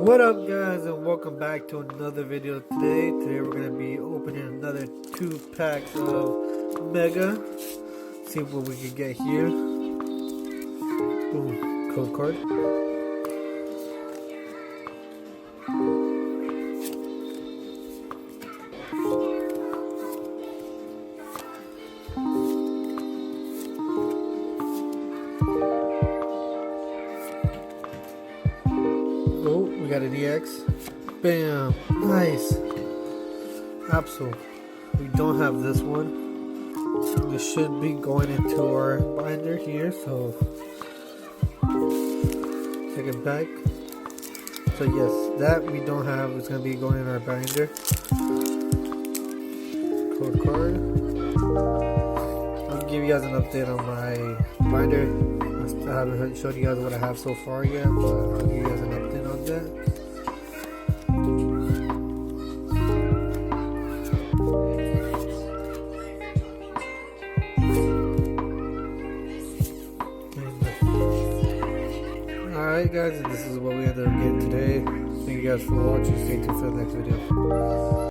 What up, guys, and welcome back to another video today. Today we're going to be opening another 2 packs of Mega. See what we can get here. Boom, code card. Oh, we got an EX. Bam, nice. Absol. We don't have this one. This should be going into our binder here, so take it back. So yes, that we don't have. It's gonna be going in our binder. Code card. I'll give you guys an update on my binder. I still haven't showed you guys what I have so far yet, but I'll give you guys an update on that. Alright guys, and this is what we ended up getting today. Thank you guys for watching. Stay tuned for the next video.